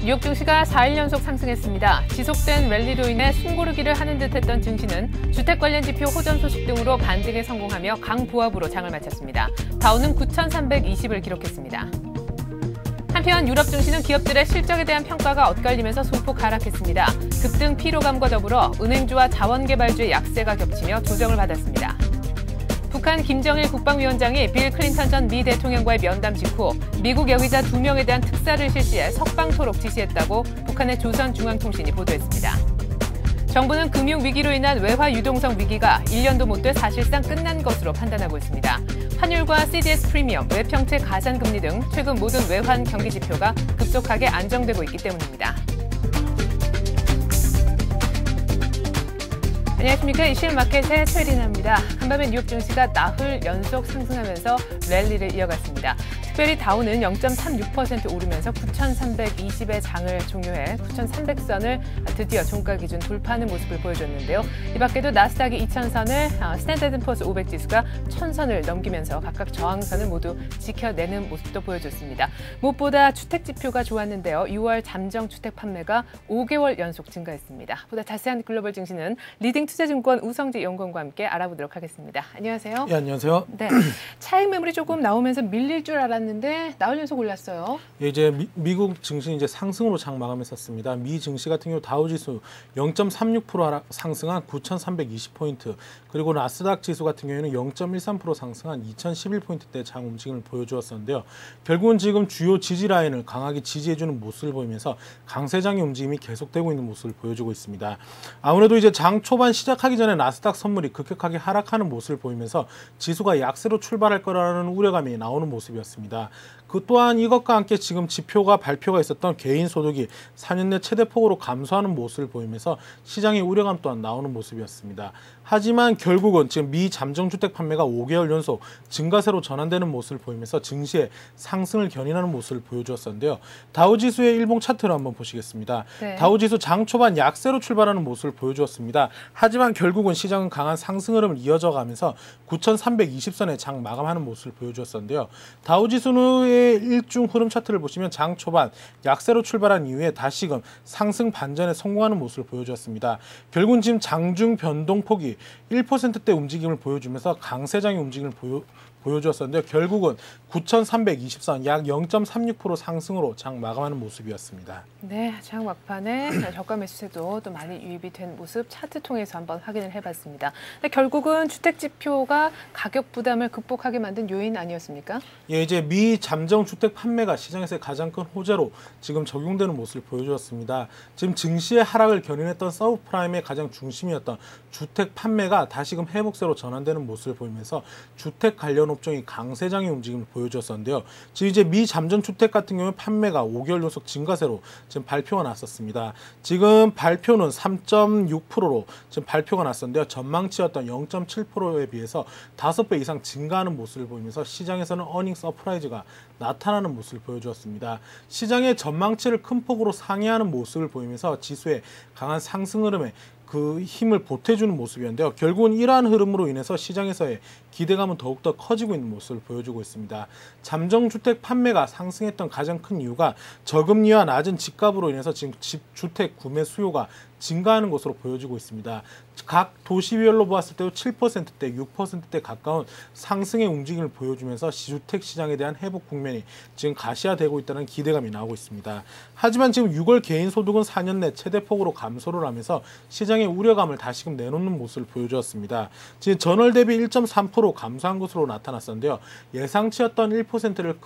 뉴욕 증시가 4일 연속 상승했습니다. 지속된 랠리로 인해 숨고르기를 하는 듯했던 증시는 주택 관련 지표 호전 소식 등으로 반등에 성공하며 강보합으로 장을 마쳤습니다. 다우는 9,320을 기록했습니다. 한편 유럽 증시는 기업들의 실적에 대한 평가가 엇갈리면서 소폭 하락했습니다. 급등 피로감과 더불어 은행주와 자원개발주의 약세가 겹치며 조정을 받았습니다. 북한 김정일 국방위원장이 빌 클린턴 전 미 대통령과의 면담 직후 미국 여기자 2명에 대한 특사를 실시해 석방토록 지시했다고 북한의 조선중앙통신이 보도했습니다. 정부는 금융위기로 인한 외화 유동성 위기가 1년도 못 돼 사실상 끝난 것으로 판단하고 있습니다. 환율과 CDS 프리미엄, 외평채 가산금리 등 최근 모든 외환 경기 지표가 급속하게 안정되고 있기 때문입니다. 안녕하십니까. 이슈 마켓의 최리나입니다. 간밤에 뉴욕 증시가 나흘 연속 상승하면서 랠리를 이어갔습니다. 특별히 다우는 0.36% 오르면서 9,320의 장을 종료해 9,300선을 드디어 종가 기준 돌파하는 모습을 보여줬는데요. 이 밖에도 나스닥이 2,000선을, 스탠다드 포어스 500 지수가 1,000선을 넘기면서 각각 저항선을 모두 지켜내는 모습도 보여줬습니다. 무엇보다 주택 지표가 좋았는데요. 6월 잠정 주택 판매가 5개월 연속 증가했습니다. 보다 자세한 글로벌 증시는 리딩 투자증권 우성재 연구원과 함께 알아보도록 하겠습니다. 안녕하세요. 네, 안녕하세요. 네, 차익 매물이 조금 나오면서 밀릴 줄 알았는데 나흘 연속 올랐어요. 예, 이제 미국 증시 이제 상승으로 장 마감했었습니다. 미 증시 같은 경우 다우지수 0.36% 상승한 9,320포인트, 그리고 나스닥 지수 같은 경우에는 0.13% 상승한 2,011포인트대 장 움직임을 보여주었었는데요. 결국은 지금 주요 지지 라인을 강하게 지지해주는 모습을 보이면서 강세장의 움직임이 계속되고 있는 모습을 보여주고 있습니다. 아무래도 이제 장 초반 시작하기 전에 나스닥 선물이 급격하게 하락하는 모습을 보이면서 지수가 약세로 출발할 거라는 우려감이 나오는 모습이었습니다. 그 또한 이것과 함께 지금 지표가 발표가 있었던 개인 소득이 4년 내 최대폭으로 감소하는 모습을 보이면서 시장의 우려감 또한 나오는 모습이었습니다. 하지만 결국은 지금 미 잠정주택 판매가 5개월 연속 증가세로 전환되는 모습을 보이면서 증시의 상승을 견인하는 모습을 보여주었었는데요. 다우지수의 일봉 차트를 한번 보시겠습니다. 네. 다우지수 장 초반 약세로 출발하는 모습을 보여주었습니다. 하지만 결국은 시장은 강한 상승 흐름을 이어져가면서 9,320선에 장 마감하는 모습을 보여주었었는데요. 다우지수의 일중 흐름 차트를 보시면 장 초반 약세로 출발한 이후에 다시금 상승 반전에 성공하는 모습을 보여주었습니다. 결국은 지금 장중 변동폭이 1%대 움직임을 보여주면서 강세장의 움직임을 보여주었었는데요. 결국은 9,320선 약 0.36% 상승으로 장 마감하는 모습이었습니다. 네, 장 막판에 저가 매수세도 또 많이 유입이 된 모습 차트 통해서 한번 확인을 해봤습니다. 근데 결국은 주택 지표가 가격 부담을 극복하게 만든 요인 아니었습니까? 예, 이제 미 잠정 주택 판매가 시장에서의 가장 큰 호재로 지금 적용되는 모습을 보여주었습니다. 지금 증시의 하락을 견인했던 서브프라임의 가장 중심이었던 주택 판매가 다시금 회복세로 전환되는 모습을 보이면서 주택 관련 업종이 강세장의 움직임을 보여주었었는데요. 지금 이제 미 잠정 주택 같은 경우는 판매가 5개월 연속 증가세로 지금 발표가 났었습니다. 지금 발표는 3.6%로 지금 발표가 났었는데요. 전망치였던 0.7%에 비해서 5배 이상 증가하는 모습을 보이면서 시장에서는 어닝 서프라이즈가 나타나는 모습을 보여주었습니다. 시장의 전망치를 큰 폭으로 상회하는 모습을 보이면서 지수의 강한 상승 흐름에 그 힘을 보태주는 모습이었는데요. 결국은 이러한 흐름으로 인해서 시장에서의 기대감은 더욱더 커지고 있는 모습을 보여주고 있습니다. 잠정주택 판매가 상승했던 가장 큰 이유가 저금리와 낮은 집값으로 인해서 지금 주택 구매 수요가 증가하는 것으로 보여지고 있습니다. 각 도시별로 보았을 때도 7%대, 6%대 가까운 상승의 움직임을 보여주면서 주택 시장에 대한 회복 국면이 지금 가시화되고 있다는 기대감이 나오고 있습니다. 하지만 지금 6월 개인 소득은 4년 내 최대폭으로 감소를 하면서 시장의 우려감을 다시금 내놓는 모습을 보여주었습니다. 지금 전월 대비 1.3% 감소한 것으로 나타났었는데요. 예상치였던 1%를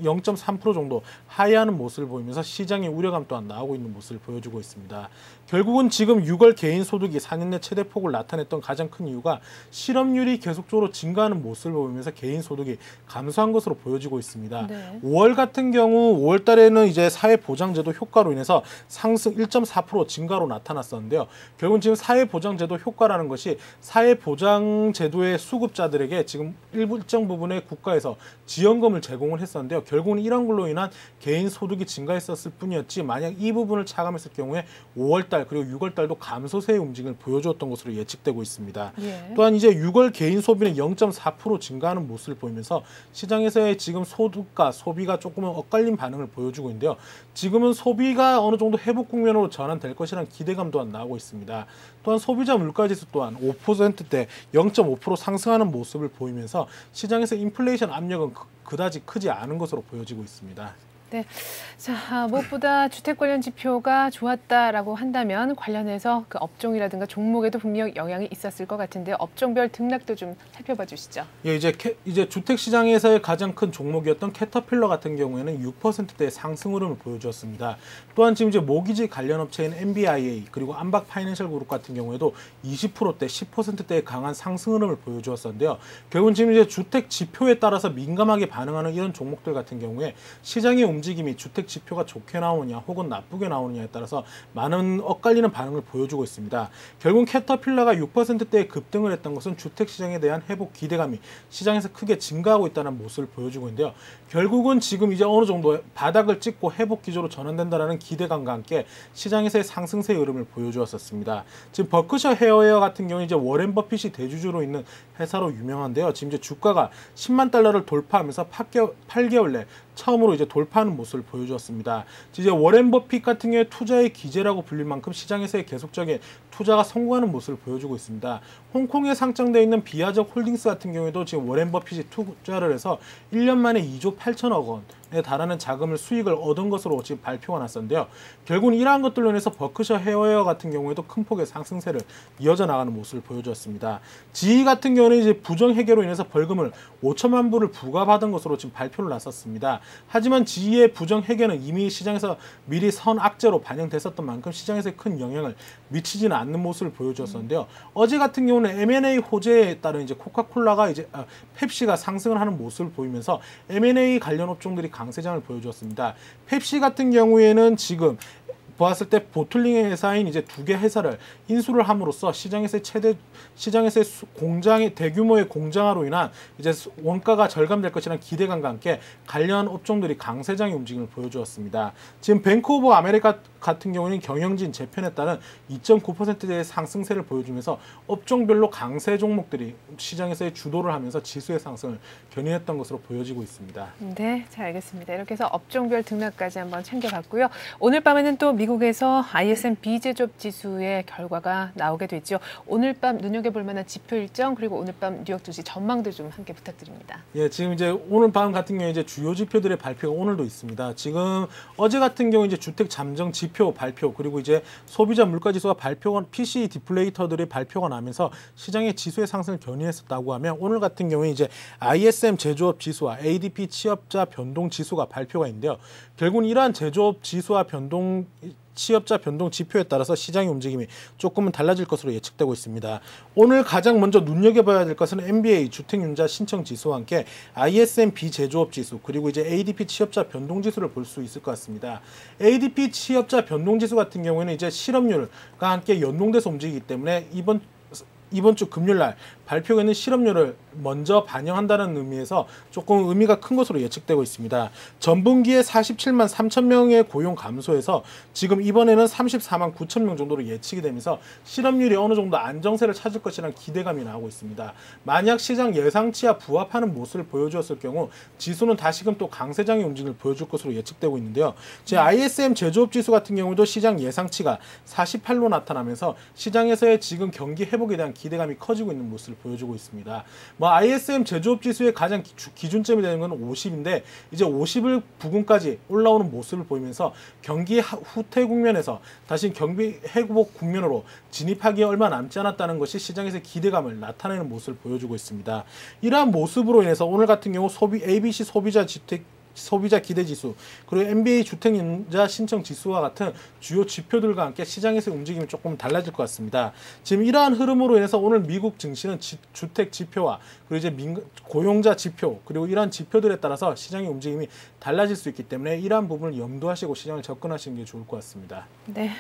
0.3% 정도 하회하는 모습을 보이면서 시장의 우려감 또한 나오고 있는 모습을 보여주고 있습니다. 결국은 지금 6월 개인 소득이 4년 내 최대폭을 나타냈던 가장 큰 이유가 실업률이 계속적으로 증가하는 모습을 보이면서 개인 소득이 감소한 것으로 보여지고 있습니다. 네. 5월 같은 경우 5월 달에는 이제 사회보장제도 효과로 인해서 상승 1.4% 증가로 나타났었는데요. 결국은 지금 사회보장제도 효과라는 것이 사회보장제도의 수급자들에게 지금 일정 부분의 국가에서 지원금을 제공을 했었는데요. 결국은 이런 걸로 인한 개인 소득이 증가했었을 뿐이었지 만약 이 부분을 차감했을 경우에 5월달 그리고 6월달도 감소세의 움직임을 보여주었던 것으로 예측되고 있습니다. 예. 또한 이제 6월 개인 소비는 0.4% 증가하는 모습을 보이면서 시장에서의 지금 소득과 소비가 조금은 엇갈린 반응을 보여주고 있는데요. 지금은 소비가 어느 정도 회복 국면으로 전환될 것이라는 기대감 또한 나오고 있습니다. 또한 소비자 물가지수 또한 5%대 0.5% 상승하는 모습을 보이면서 시장에서 인플레이션 압력은 그다지 크지 않은 것으로 보여지고 있습니다. 네. 자, 무엇보다 주택 관련 지표가 좋았다라고 한다면 관련해서 그 업종이라든가 종목에도 분명 영향이 있었을 것 같은데 업종별 등락도 좀 살펴봐 주시죠. 예, 이제 주택 시장에서의 가장 큰 종목이었던 캐터필러 같은 경우에는 6%대의 상승 흐름을 보여주었습니다. 또한 지금 이제 모기지 관련 업체인 MBIA 그리고 안박 파이낸셜 그룹 같은 경우에도 20%대, 10%대의 강한 상승 흐름을 보여주었었는데요. 결국은 지금 이제 주택 지표에 따라서 민감하게 반응하는 이런 종목들 같은 경우에 시장의 움직임이 주택 지표가 좋게 나오느냐 혹은 나쁘게 나오느냐에 따라서 많은 엇갈리는 반응을 보여주고 있습니다. 결국 캐터필러가 6%대의 급등을 했던 것은 주택 시장에 대한 회복 기대감이 시장에서 크게 증가하고 있다는 모습을 보여주고 있는데요. 결국은 지금 이제 어느 정도 바닥을 찍고 회복 기조로 전환된다는 기대감과 함께 시장에서의 상승세 흐름을 보여주었었습니다. 지금 버크셔 헤어웨어 같은 경우는 이제 워렌 버핏이 대주주로 있는 회사로 유명한데요. 지금 이제 주가가 10만 달러를 돌파하면서 8개월 내 처음으로 이제 돌파하는 모습을 보여주었습니다. 이제 워렌 버핏 같은 경우에 투자의 기재라고 불릴 만큼 시장에서의 계속적인 투자가 성공하는 모습을 보여주고 있습니다. 홍콩에 상장되어 있는 비아적 홀딩스 같은 경우에도 지금 워렌 버핏이 투자를 해서 1년 만에 2조 8천억 원에 달하는 자금을 수익을 얻은 것으로 지금 발표가 났었는데요. 결국은 이러한 것들로 인해서 버크셔 헤어웨어 같은 경우에도 큰 폭의 상승세를 이어져 나가는 모습을 보여주었습니다. GE 같은 경우는 이제 부정 회계로 인해서 벌금을 5천만 불을 부과받은 것으로 지금 발표를 났었습니다. 하지만 GE의 부정 회계는 이미 시장에서 미리 선악재로 반영됐었던 만큼 시장에서 큰 영향을 미치지는 않는 모습을 보여주었었는데요. 어제 같은 경우는 M&A 호재에 따른 이제 코카콜라가 이제 펩시가 상승을 하는 모습을 보이면서 M&A 관련 업종들이 강세장을 보여주었습니다. 펩시 같은 경우에는 지금 보았을 때 보틀링 회사인 이제 2개 회사를 인수를 함으로써 시장에서의 공장의 대규모의 공장화로 인한 이제 원가가 절감될 것이라는 기대감과 함께 관련 업종들이 강세장의 움직임을 보여주었습니다. 지금 뱅크 오브 아메리카 같은 경우는 경영진 재편에 따른 2.9%대의 상승세를 보여주면서 업종별로 강세 종목들이 시장에서의 주도를 하면서 지수의 상승을 견인했던 것으로 보여지고 있습니다. 네, 잘 알겠습니다. 이렇게 해서 업종별 등락까지 한번 챙겨봤고요. 오늘 밤에는 또 미국에서 ISM 비제조업 지수의 결과가 나오게 됐죠. 오늘 밤 눈여겨볼 만한 지표 일정 그리고 오늘 밤 뉴욕 증시 전망도 좀 함께 부탁드립니다. 예, 지금 이제 오늘 밤 같은 경우에 이제 주요 지표들의 발표가 오늘도 있습니다. 지금 어제 같은 경우 이제 주택 잠정 지표 발표 그리고 이제 소비자 물가 지수가 발표가 PCE 디플레이터들의 발표가 나면서 시장의 지수의 상승을 견인했었다고 하면 오늘 같은 경우에 이제 ISM 제조업 지수와 ADP 취업자 변동 지수가 발표가 있는데요. 결국은 이러한 제조업 지수와 취업자 변동 지표에 따라서 시장의 움직임이 조금은 달라질 것으로 예측되고 있습니다. 오늘 가장 먼저 눈여겨봐야 될 것은 NBA 주택융자 신청 지수와 함께 ISM 비제조업 지수 그리고 이제 ADP 취업자 변동 지수를 볼 수 있을 것 같습니다. ADP 취업자 변동 지수 같은 경우에는 이제 실업률과 함께 연동돼서 움직이기 때문에 이번 주 금요일 날 발표가 있는 실업률을 먼저 반영한다는 의미에서 조금 의미가 큰 것으로 예측되고 있습니다. 전분기에 47만 3천 명의 고용 감소해서 지금 이번에는 34만 9천 명 정도로 예측이 되면서 실업률이 어느 정도 안정세를 찾을 것이라는 기대감이 나오고 있습니다. 만약 시장 예상치와 부합하는 모습을 보여주었을 경우 지수는 다시금 또 강세장의 움직임을 보여줄 것으로 예측되고 있는데요. 제 ISM 제조업 지수 같은 경우도 시장 예상치가 48로 나타나면서 시장에서의 지금 경기 회복에 대한 기대감이 커지고 있는 모습을 보여주고 있습니다. ISM 제조업 지수의 가장 기준점이 되는 것은 50인데 이제 50을 부근까지 올라오는 모습을 보이면서 경기 후퇴 국면에서 다시 경기 회복 국면으로 진입하기에 얼마 남지 않았다는 것이 시장에서의 기대감을 나타내는 모습을 보여주고 있습니다. 이러한 모습으로 인해서 오늘 같은 경우 ABC 소비자 기대지수 그리고 NBA 주택임자 신청 지수와 같은 주요 지표들과 함께 시장에서의 움직임이 조금 달라질 것 같습니다. 지금 이러한 흐름으로 인해서 오늘 미국 증시는 주택 지표와 그리고 이제 고용자 지표 그리고 이러한 지표들에 따라서 시장의 움직임이 달라질 수 있기 때문에 이러한 부분을 염두하시고 시장을 접근하시는 게 좋을 것 같습니다. 네,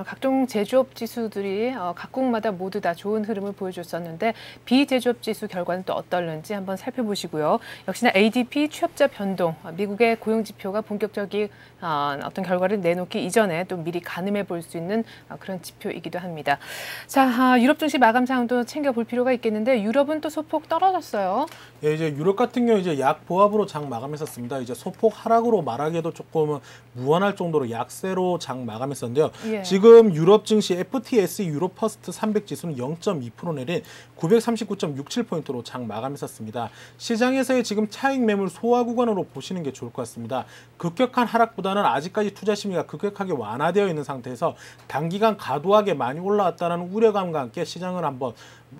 각종 제조업 지수들이 각국마다 모두 다 좋은 흐름을 보여줬었는데 비제조업 지수 결과는 또 어떨는지 한번 살펴보시고요. 역시나 ADP 취업자 변동, 미국 미국의 고용 지표가 본격적인 어떤 결과를 내놓기 이전에 또 미리 가늠해 볼 수 있는 그런 지표이기도 합니다. 자, 유럽 증시 마감 상황도 챙겨볼 필요가 있겠는데 유럽은 또 소폭 떨어졌어요. 예, 이제 유럽 같은 경우 이제 약 보합으로 장 마감했었습니다. 이제 소폭 하락으로 말하기에도 조금 무관할 정도로 약세로 장 마감했었는데요. 예. 지금 유럽 증시 FTSE 유로 퍼스트 300 지수는 0.2% 내린 939.67포인트로 장 마감했었습니다. 시장에서의 지금 차익 매물 소화 구간으로 보시는 게 좋을 것 같습니다. 급격한 하락보다는 아직까지 투자 심리가 급격하게 완화되어 있는 상태에서 단기간 과도하게 많이 올라왔다는 우려감과 함께 시장을 한번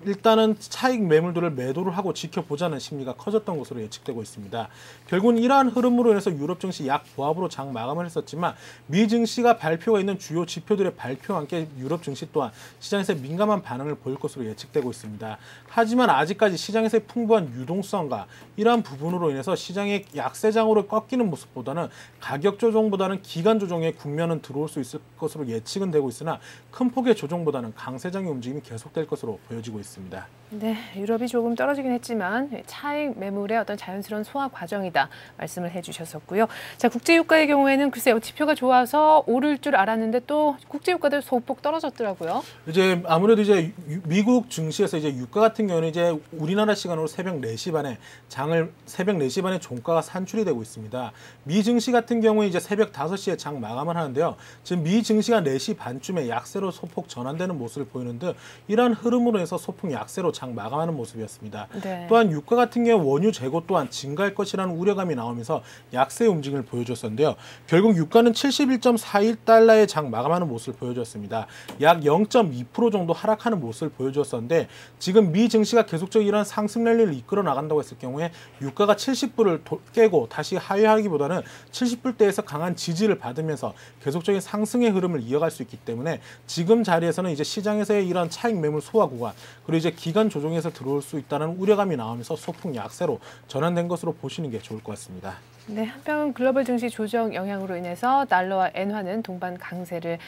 일단은 차익 매물들을 매도를 하고 지켜보자는 심리가 커졌던 것으로 예측되고 있습니다. 결국은 이러한 흐름으로 인해서 유럽 증시 약 보합으로 장 마감을 했었지만 미 증시가 발표가 있는 주요 지표들의 발표와 함께 유럽 증시 또한 시장에서 민감한 반응을 보일 것으로 예측되고 있습니다. 하지만 아직까지 시장에서의 풍부한 유동성과 이러한 부분으로 인해서 시장의 약세장으로 꺾이는 모습보다는 가격 조정보다는 기간 조정의 국면은 들어올 수 있을 것으로 예측은 되고 있으나 큰 폭의 조정보다는 강세장의 움직임이 계속될 것으로 보여지고 있습니다. 네, 유럽이 조금 떨어지긴 했지만 차익 매물의 어떤 자연스러운 소화 과정이다 말씀을 해주셨었고요. 자, 국제유가의 경우에는 글쎄요, 지표가 좋아서 오를 줄 알았는데 또 국제유가도 소폭 떨어졌더라고요. 이제 아무래도 이제 미국 증시에서 이제 유가 같은 경우는 이제 우리나라 시간으로 새벽 4시 반에 종가가 산출이 되고 있습니다. 미 증시 같은 경우에 이제 새벽 5시에 장 마감을 하는데요. 지금 미 증시가 4시 반쯤에 약세로 소폭 전환되는 모습을 보이는 듯 이러한 흐름으로 해서 소폭 약세로 장 마감하는 모습이었습니다. 네. 또한 유가 같은 경우 원유 재고 또한 증가할 것이라는 우려감이 나오면서 약세의 움직임을 보여줬었는데요. 결국 유가는 71.41달러에 장 마감하는 모습을 보여줬습니다. 약 0.2% 정도 하락하는 모습을 보여줬었는데 지금 미 증시가 계속적으로 이러한 상승 랠리를 이끌어 나간다고 했을 경우에 유가가 70불을 깨고 다시 하회하기보다는 70불대에서 강한 지지를 받으면서 계속적인 상승의 흐름을 이어갈 수 있기 때문에 지금 자리에서는 이제 시장에서의 이런 차익 매물 소화 구간 그리고 이제 기간 조정에서 들어올 수 있다는 우려감이 나오면서 소폭 약세로 전환된 것으로 보시는 게 좋을 것 같습니다. 네, 한편 글로벌 증시 조정 영향으로 인해서 달러와 엔화는 동반 강세를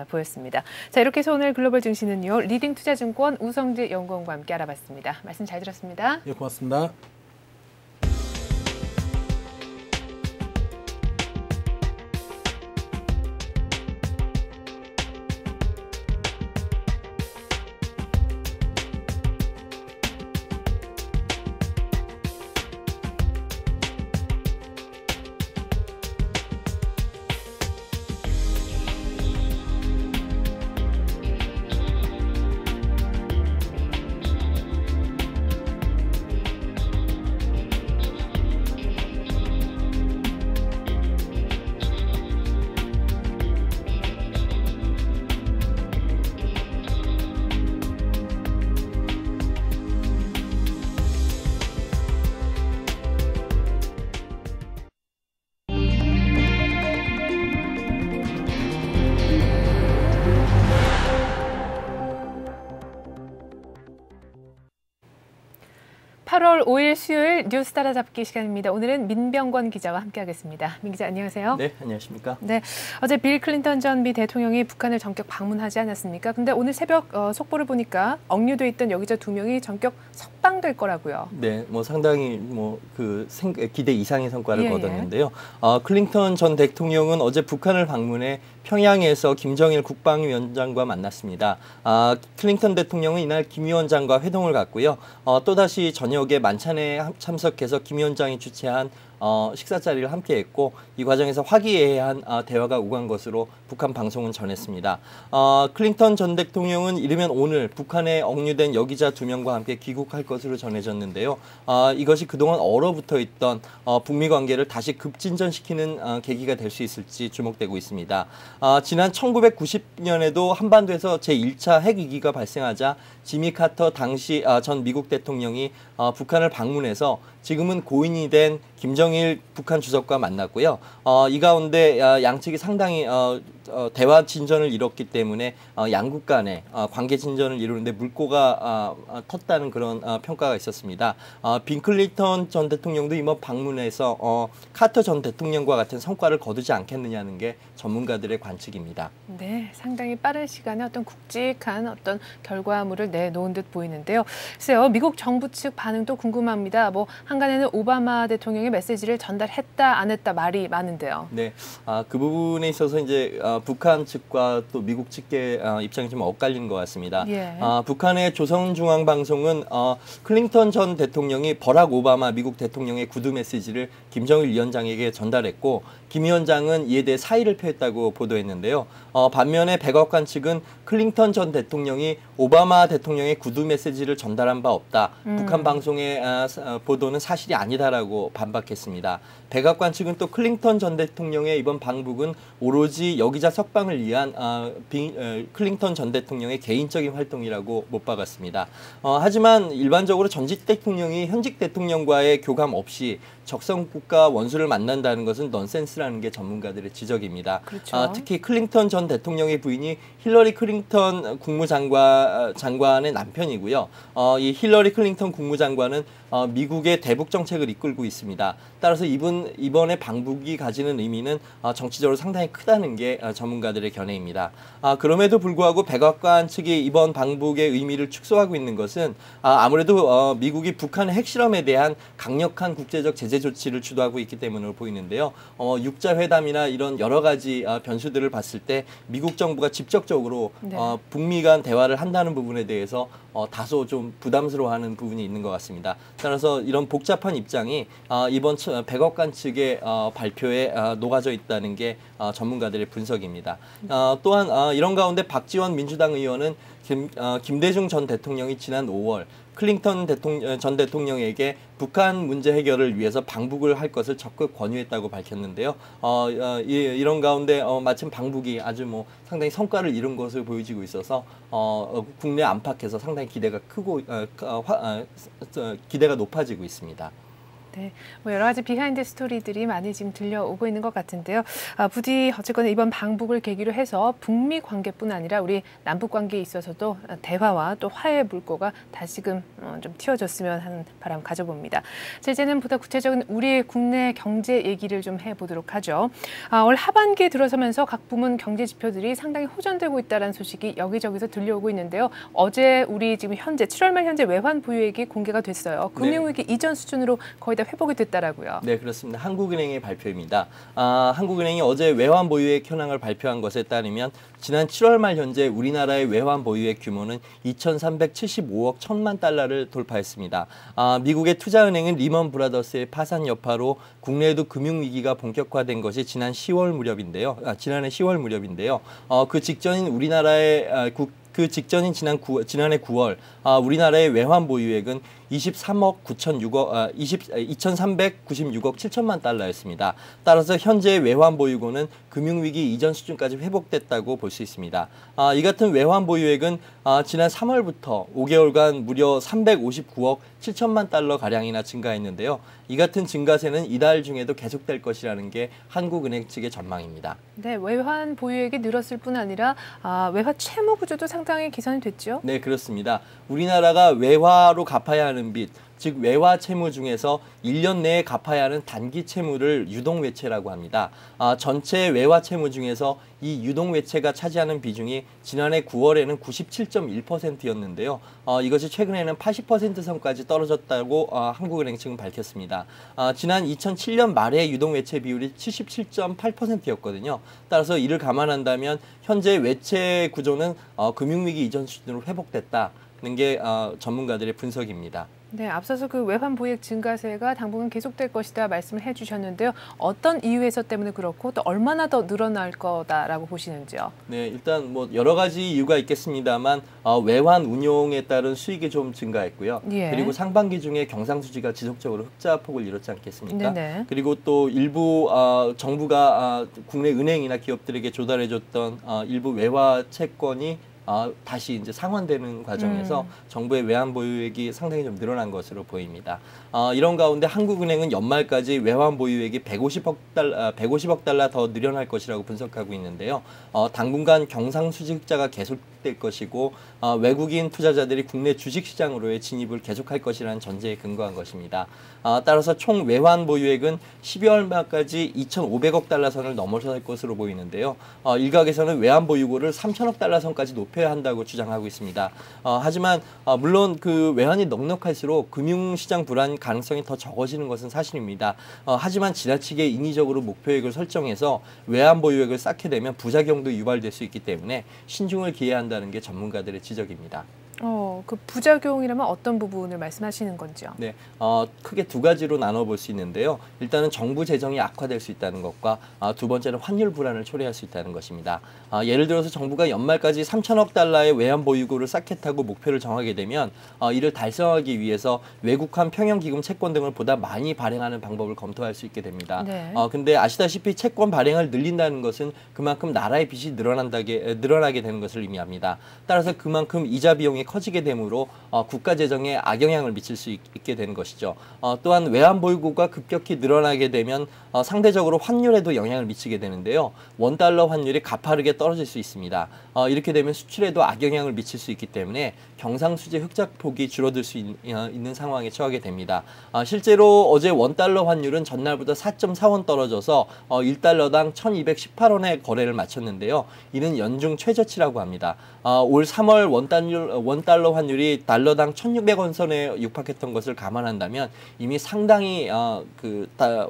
보였습니다. 자, 이렇게 해서 오늘 글로벌 증시는요, 리딩투자증권 우성재 연구원과 함께 알아봤습니다. 말씀 잘 들었습니다. 예, 고맙습니다. (8월 5일) 수요일 뉴스 따라잡기 시간입니다. 오늘은 민병권 기자와 함께하겠습니다. 민 기자, 안녕하세요. 네, 안녕하십니까. 네, 어제 빌 클린턴 전 미 대통령이 북한을 전격 방문하지 않았습니까? 근데 오늘 새벽 속보를 보니까 억류돼 있던 여기자 2명이 전격 석방될 거라고요. 네, 뭐 상당히 기대 이상의 성과를 예, 거뒀는데요. 클린턴 전 대통령은 어제 북한을 방문해 평양에서 김정일 국방위원장과 만났습니다. 클린턴 대통령은 이날 김 위원장과 회동을 갖고요. 또다시 저녁에 만찬에 참석해서 김 위원장이 주최한 식사 자리를 함께했고 이 과정에서 화기애애한 대화가 오간 것으로 북한 방송은 전했습니다. 클린턴 전 대통령은 이르면 오늘 북한에 억류된 여기자 2명과 함께 귀국할 것으로 전해졌는데요. 이것이 그동안 얼어붙어 있던 북미 관계를 다시 급진전시키는 계기가 될 수 있을지 주목되고 있습니다. 지난 1990년에도 한반도에서 제1차 핵위기가 발생하자 지미 카터 당시 전 미국 대통령이 북한을 방문해서 지금은 고인이 된 김정일 북한 주석과 만났고요. 이 가운데 양측이 상당히 대화 진전을 이뤘기 때문에 양국 간의 관계 진전을 이루는데 물꼬가 텄다는 그런 평가가 있었습니다. 빈 클린턴 전 대통령도 이번 방문에서 카터 전 대통령과 같은 성과를 거두지 않겠느냐는 게 전문가들의 관측입니다. 네, 상당히 빠른 시간에 어떤 굵직한 어떤 결과물을 내놓은 듯 보이는데요. 글쎄요, 미국 정부 측 반응도 궁금합니다. 뭐 한간에는 오바마 대통령의 메시지를 전달했다, 안 했다 말이 많은데요. 네, 그 부분에 있어서 이제 북한 측과 또 미국 측의 입장이 좀 엇갈리는 것 같습니다. 예. 북한의 조선중앙방송은 클린턴 전 대통령이 버락 오바마 미국 대통령의 구두 메시지를 김정일 위원장에게 전달했고 김 위원장은 이에 대해 사의를 표했다고 보도했는데요. 반면에 백악관 측은 클린턴 전 대통령이 오바마 대통령의 구두 메시지를 전달한 바 없다. 북한 방송의 보도는 사실이 아니다라고 반박했습니다. 백악관 측은 또 클린턴 전 대통령의 이번 방북은 오로지 여기자 석방을 위한 클린턴 전 대통령의 개인적인 활동이라고 못 박았습니다. 하지만 일반적으로 전직 대통령이 현직 대통령과의 교감 없이 적성국가 원수를 만난다는 것은 넌센스라는 게 전문가들의 지적입니다. 그렇죠. 특히 클린턴 전 대통령의 부인이 힐러리 클린턴 국무장관의 남편이고요. 이 힐러리 클린턴 국무장관은 미국의 대북 정책을 이끌고 있습니다. 따라서 이번에 방북이 가지는 의미는 정치적으로 상당히 크다는 게 전문가들의 견해입니다. 그럼에도 불구하고 백악관 측이 이번 방북의 의미를 축소하고 있는 것은 아무래도 미국이 북한의 핵실험에 대한 강력한 국제적 제재 조치를 주도하고 있기 때문으로 보이는데요. 육자회담이나 이런 여러 가지 변수들을 봤을 때 미국 정부가 직접적으로 네. 북미 간 대화를 한다는 부분에 대해서 다소 좀 부담스러워하는 부분이 있는 것 같습니다. 따라서 이런 복잡한 입장이 이번 백악관 측의 발표에 녹아져 있다는 게 전문가들의 분석입니다. 또한 이런 가운데 박지원 민주당 의원은 김대중 전 대통령이 지난 5월 클린턴 전 대통령에게 북한 문제 해결을 위해서 방북을 할 것을 적극 권유했다고 밝혔는데요. 이런 가운데 마침 방북이 아주 상당히 성과를 이룬 것을 보여지고 있어서 국내 안팎에서 상당히 기대가 크고 기대가 높아지고 있습니다. 네, 여러 가지 비하인드 스토리들이 많이 지금 들려오고 있는 것 같은데요. 부디 어쨌거나 이번 방북을 계기로 해서 북미 관계뿐 아니라 우리 남북 관계에 있어서도 대화와 또 화해의 물꼬가 다시금 좀 틔워졌으면 하는 바람 가져봅니다. 자, 이제는 보다 구체적인 우리 국내 경제 얘기를 좀 해보도록 하죠. 올 하반기에 들어서면서 각 부문 경제 지표들이 상당히 호전되고 있다는 소식이 여기저기서 들려오고 있는데요. 어제 우리 지금 현재 7월 말 현재 외환 보유액이 공개가 됐어요. 금융위기 이전 수준으로 거의 다 회복이 됐다라고요. 네, 그렇습니다. 한국은행의 발표입니다. 한국은행이 어제 외환 보유액 현황을 발표한 것에 따르면 지난 7월 말 현재 우리나라의 외환 보유액 규모는 2,375억 1,000만 달러를 돌파했습니다. 미국의 투자은행은 리먼 브라더스의 파산 여파로 국내에도 금융위기가 본격화된 것이 지난해 10월 무렵인데요. 그 직전인 지난해 9월 우리나라의 외환 보유액은 2396억 7천만 달러였습니다. 따라서 현재의 외환 보유고는 금융위기 이전 수준까지 회복됐다고 볼 수 있습니다. 이 같은 외환 보유액은 지난 3월부터 5개월간 무려 359억 7천만 달러 가량이나 증가했는데요. 이 같은 증가세는 이달 중에도 계속될 것이라는 게 한국은행 측의 전망입니다. 네, 외환 보유액이 늘었을 뿐 아니라 외화 채무 구조도 상당히 개선이 됐죠? 네, 그렇습니다. 우리나라가 외화로 갚아야 하는 빚, 즉 외화 채무 중에서 1년 내에 갚아야 하는 단기 채무를 유동외채라고 합니다. 전체 외화 채무 중에서 이 유동외채가 차지하는 비중이 지난해 9월에는 97.1%였는데요. 이것이 최근에는 80% 선까지 떨어졌다고 한국은행 측은 밝혔습니다. 지난 2007년 말에 유동외채 비율이 77.8%였거든요. 따라서 이를 감안한다면 현재 외채 구조는 금융위기 이전 수준으로 회복됐다는 게 전문가들의 분석입니다. 네, 앞서서 그 외환 보유액 증가세가 당분간 계속될 것이다 말씀을 해주셨는데요. 어떤 이유에서 때문에 그렇고 또 얼마나 더 늘어날 거다라고 보시는지요? 네, 일단 여러 가지 이유가 있겠습니다만 외환 운용에 따른 수익이 좀 증가했고요. 예. 그리고 상반기 중에 경상수지가 지속적으로 흑자폭을 이뤘지 않겠습니까? 네네. 그리고 또 일부 정부가 국내 은행이나 기업들에게 조달해줬던 일부 외화 채권이 다시 이제 상환되는 과정에서 정부의 외환 보유액이 상당히 좀 늘어난 것으로 보입니다. 이런 가운데 한국은행은 연말까지 외환 보유액이 150억 달러 더 늘어날 것이라고 분석하고 있는데요. 당분간 경상수지 흑자가 계속될 것이고 외국인 투자자들이 국내 주식시장으로의 진입을 계속할 것이라는 전제에 근거한 것입니다. 따라서 총 외환 보유액은 12월 말까지 2,500억 달러 선을 넘어설 것으로 보이는데요. 일각에서는 외환 보유고를 3,000억 달러 선까지 높여야 한다고 주장하고 있습니다. 하지만 물론 그 외환이 넉넉할수록 금융시장 불안 가능성이 더 적어지는 것은 사실입니다. 하지만 지나치게 인위적으로 목표액을 설정해서 외환 보유액을 쌓게 되면 부작용도 유발될 수 있기 때문에 신중을 기해야 한다는 게 전문가들의 지적입니다. 그 부작용이라면 어떤 부분을 말씀하시는 건지요? 네, 크게 두 가지로 나눠볼 수 있는데요. 일단은 정부 재정이 악화될 수 있다는 것과 두 번째는 환율 불안을 초래할 수 있다는 것입니다. 예를 들어서 정부가 연말까지 3,000억 달러의 외환 보유고를 쌓겠다고 목표를 정하게 되면 이를 달성하기 위해서 외국환 평형기금 채권 등을 보다 많이 발행하는 방법을 검토할 수 있게 됩니다. 네. 근데 아시다시피 채권 발행을 늘린다는 것은 그만큼 나라의 빚이 늘어나게 되는 것을 의미합니다. 따라서 그만큼 이자 비용이 커지게 되므로 국가 재정에 악영향을 미칠 수 있게 되는 것이죠. 또한 외환 보유고가 급격히 늘어나게 되면 상대적으로 환율에도 영향을 미치게 되는데요. 원달러 환율이 가파르게 떨어질 수 있습니다. 이렇게 되면 수출에도 악영향을 미칠 수 있기 때문에 경상수지 흑자폭이 줄어들 수 있는 상황에 처하게 됩니다. 실제로 어제 원달러 환율은 전날보다 4.4원 떨어져서 1달러당 1,218원의 거래를 마쳤는데요. 이는 연중 최저치라고 합니다. 올 3월 원달러 환율이 달러당 1,600원 선에 육박했던 것을 감안한다면 이미 상당히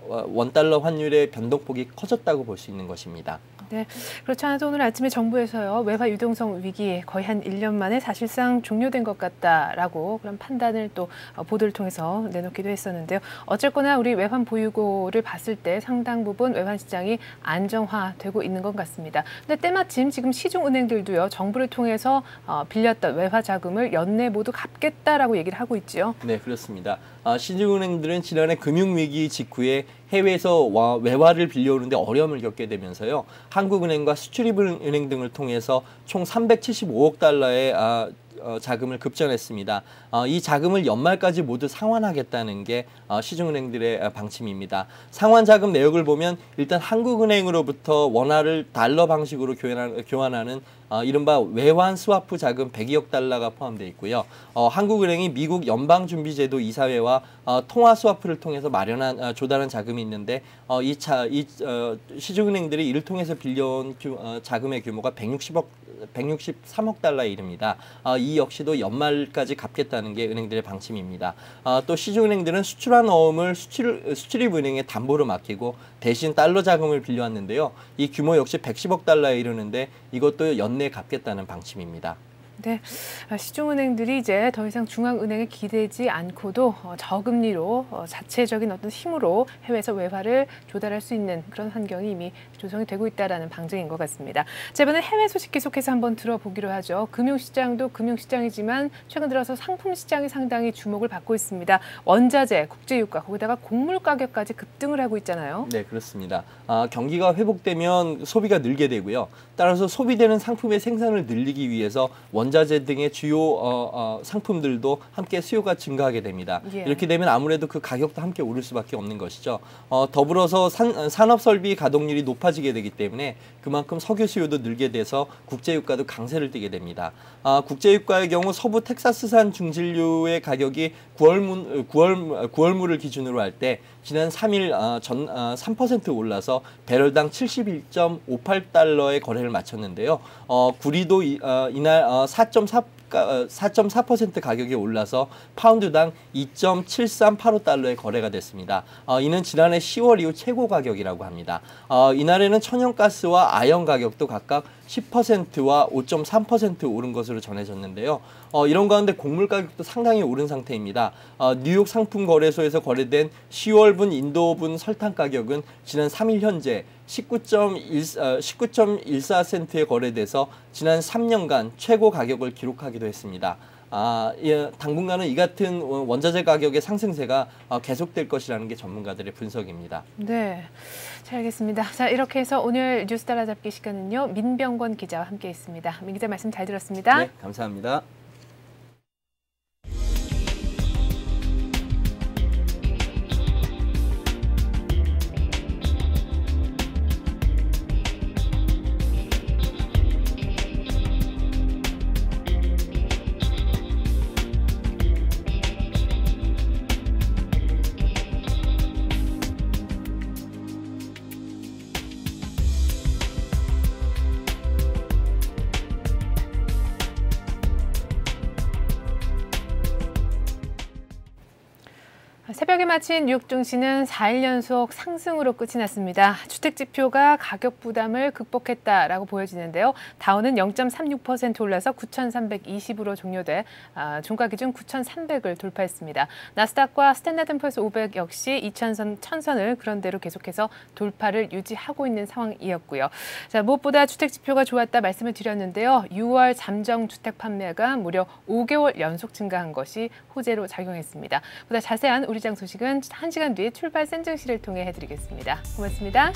원달러 환율의 변동폭이 커졌다고 볼 수 있는 것입니다. 네, 그렇지 않아도 오늘 아침에 정부에서요, 외화 유동성 위기 거의 한 1년 만에 사실상 종료된 것 같다라고 그런 판단을 또 보도를 통해서 내놓기도 했었는데요. 어쨌거나 우리 외환 보유고를 봤을 때 상당 부분 외환 시장이 안정화되고 있는 것 같습니다. 근데 때마침 지금 시중은행들도요, 정부를 통해서 빌렸던 외화 자금을 연내 모두 갚겠다라고 얘기를 하고 있죠. 네, 그렇습니다. 시중은행들은 지난해 금융위기 직후에 해외에서 외화를 빌려오는데 어려움을 겪게 되면서요. 한국은행과 수출입은행 등을 통해서 총 375억 달러의 자금을 급전했습니다. 이 자금을 연말까지 모두 상환하겠다는 게 시중은행들의 방침입니다. 상환 자금 내역을 보면 일단 한국은행으로부터 원화를 달러 방식으로 교환하는 이른바 외환 스와프 자금 102억 달러가 포함되어 있고요. 한국은행이 미국 연방준비제도 이사회와 통화 스와프를 통해서 조달한 자금이 있는데 시중은행들이 이를 통해서 빌려온 자금의 규모가 163억 달러에 이릅니다. 이 역시도 연말까지 갚겠다는 게 은행들의 방침입니다. 또 시중은행들은 수출한 어음을 수출입은행에 담보로 맡기고 대신 달러 자금을 빌려왔는데요. 이 규모 역시 110억 달러에 이르는데 이것도 연내 갚겠다는 방침입니다. 네, 시중은행들이 이제 더 이상 중앙은행에 기대지 않고도 저금리로 자체적인 어떤 힘으로 해외에서 외화를 조달할 수 있는 그런 환경이 이미 조성이 되고 있다는 방증인 것 같습니다. 자, 이번에 해외 소식 계속해서 한번 들어보기로 하죠. 금융시장도 금융시장이지만 최근 들어서 상품시장이 상당히 주목을 받고 있습니다. 원자재, 국제유가, 거기다가 곡물 가격까지 급등을 하고 있잖아요. 네, 그렇습니다. 경기가 회복되면 소비가 늘게 되고요. 따라서 소비되는 상품의 생산을 늘리기 위해서 원자재 등의 주요 상품들도 함께 수요가 증가하게 됩니다. 예. 이렇게 되면 아무래도 그 가격도 함께 오를 수밖에 없는 것이죠. 더불어서 산업설비 가동률이 높아지게 되기 때문에 그만큼 석유 수요도 늘게 돼서 국제유가도 강세를 띠게 됩니다. 국제유가의 경우 서부 텍사스산 중진류의 가격이 9월물을 기준으로 할 때 지난 3일 3% 올라서 배럴당 71.58달러의 거래를 마쳤는데요. 구리도 이날 4.4% 가격이 올라서 파운드당 2.7385달러의 거래가 됐습니다. 이는 지난해 10월 이후 최고 가격이라고 합니다. 이날에는 천연가스와 아연 가격도 각각 10%와 5.3% 오른 것으로 전해졌는데요. 이런 가운데 곡물 가격도 상당히 오른 상태입니다. 뉴욕 상품거래소에서 거래된 10월분 인도분 설탕 가격은 지난 3일 현재 19.14센트에 거래돼서 지난 3년간 최고 가격을 기록하기도 했습니다. 당분간은 이 같은 원자재 가격의 상승세가 계속될 것이라는 게 전문가들의 분석입니다. 네, 잘 알겠습니다. 자, 이렇게 해서 오늘 뉴스 따라잡기 시간은요. 민병권 기자와 함께했습니다. 민 기자 말씀 잘 들었습니다. 네, 감사합니다. 새벽에 마친 뉴욕 증시는 4일 연속 상승으로 끝이 났습니다. 주택 지표가 가격 부담을 극복했다라고 보여지는데요. 다우는 0.36% 올라서 9,320으로 종료돼 종가 기준 9,300을 돌파했습니다. 나스닥과 스탠다드 앤 푸어스 500 역시 2,000선, 1,000선을 그런대로 계속해서 돌파를 유지하고 있는 상황이었고요. 자, 무엇보다 주택 지표가 좋았다 말씀을 드렸는데요. 6월 잠정 주택 판매가 무려 5개월 연속 증가한 것이 호재로 작용했습니다. 보다 자세한 우리 장 소식은 1시간 뒤에 출발 센 증시를 통해 해드리겠습니다. 고맙습니다.